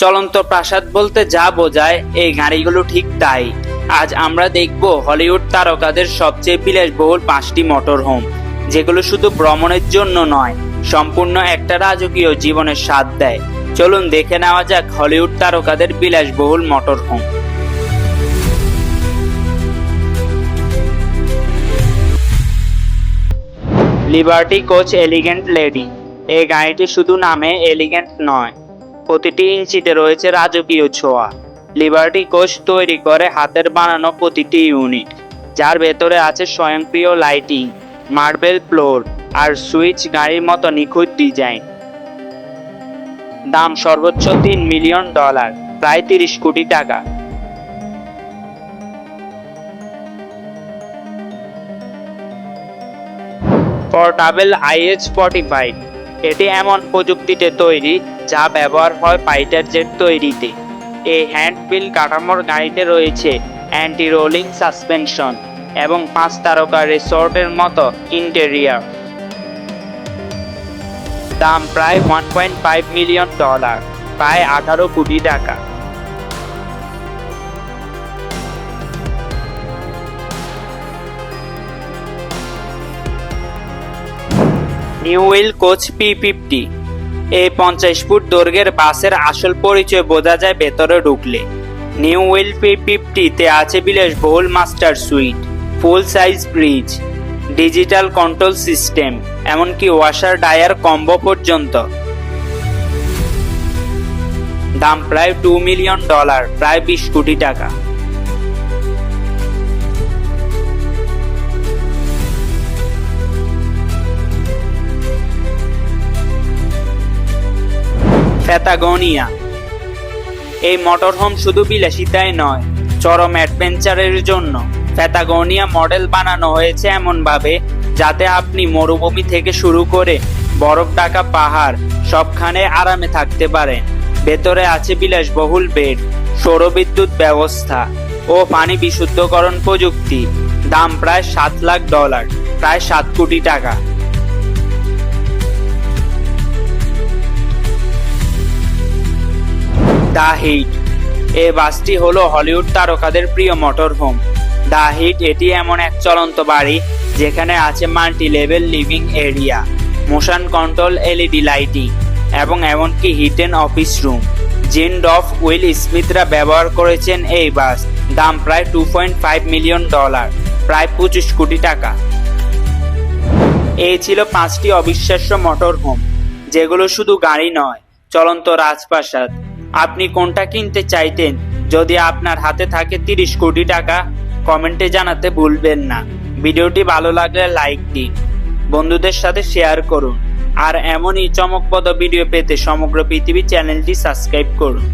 চলন্ত প্রাসাদ বলতে যা বোঝায় এই গাড়িগুলো ঠিক তাই। আজ আমরা দেখব হলিউড তারকাদের সবচেয়ে বিলাসবহুল 5টি মোটর হোম, যেগুলো শুধু ভ্রমণের জন্য নয়, সম্পূর্ণ একটা রাজকীয় জীবনের স্বাদ দেয়। চলুন দেখে নেওয়া যাক হলিউড তারকাদের বিলাসবহুল motor home. Liberty coach elegant lady. এই গাড়িটি শুধু নামে এলিগেন্ট নয়, প্রতিটি ইঞ্চিতে রয়েছে রাজকীয় ছোঁয়া। লিবার্টি কোচ তৈরি করে হাতের বানানো প্রতিটি ইউনিট, যার ভেতরে আছে স্বয়ংক্রিয় লাইটিং, মার্বেল ফ্লোর আর সুইচ গাড়ির মতো নিখুঁত ডিজাইন। দাম সর্বোচ্চ $3 মিলিয়ন, প্রায় 30 কোটি টাকা। Portable IH-45। এটি এমন প্রযুক্তিতে তৈরি যা ব্যবহার হয় ফাইটার জেট তৈরিতে। এই হ্যান্ডবিল কাঠামোর গাড়িতে রয়েছে অ্যান্টি রোলিং সাসপেনশন এবং 5 তারকা রিসোর্টের মতো ইন্টেরিয়ার। দাম প্রায় $1.5 মিলিয়ন, প্রায় 18 কোটি টাকা। New wheel coach P50। এই 50 ফুট দৈর্ঘ্যের বাসের আসল পরিচয় বোঝা যায় ভেতরে ঢুকলে। নিউ হুইল P50-তে আছে বিলাসবহুল মাস্টার সুইট, ফুল size fridge, digital control system, এমনকি ওয়াশার ডায়ার কম্বো পর্যন্ত। দাম প্রায় $2 মিলিয়ন, প্রায় 20 কোটি টাকা। প্যাটাগোনিয়া। এই মোটরহোম শুধু বিলাসিতাই নয়, চরম অ্যাডভেঞ্চারের জন্য। প্যাটাগোনিয়া মডেল বানানো হয়েছে এমনভাবে যাতে আপনি মরুভূমি থেকে শুরু করে বরফ ঢাকা পাহাড় সবখানে আরামে থাকতে পারেন। ভেতরে আছে বিলাসবহুল বেড, সৌরবিদ্যুৎ ব্যবস্থা ও পানি বিশুদ্ধকরণ প্রযুক্তি। দাম প্রায় $7 লাখ, প্রায় 7 কোটি টাকা। The hit. এই বাসটি হলো হলিউড তারকাদের প্রিয় মোটর হোম। দ্য হিট এটি এমন এক চলন্ত বাড়ি যেখানে আছে multi level living area, motion control LED lighting এবং এমনকি হিডেন অফিস রুম। জিন ডফ উইল স্মিথরা ব্যবহার করেছেন এই বাস। দাম প্রায় $2.5 মিলিয়ন, প্রায় 25 কোটি টাকা। এই ছিল 5টি অবিশ্বাস্য মোটর হোম, যেগুলো শুধু গাড়ি নয়, চলন্ত রাজপ্রাসাদ। আপনি কোনটা কিনতে চাইতেন? যদি আপনার হাতে থাকে 30 কোটি টাকা, কমেন্টে জানাতে ভুলবেন না। ভিডিওটি ভালো লাগলে লাইক দিন, বন্ধুদের সাথে শেয়ার করুন আর এমনই চমকপ্রদ ভিডিও পেতে সমগ্র পৃথিবী চ্যানেলটি সাবস্ক্রাইব করুন।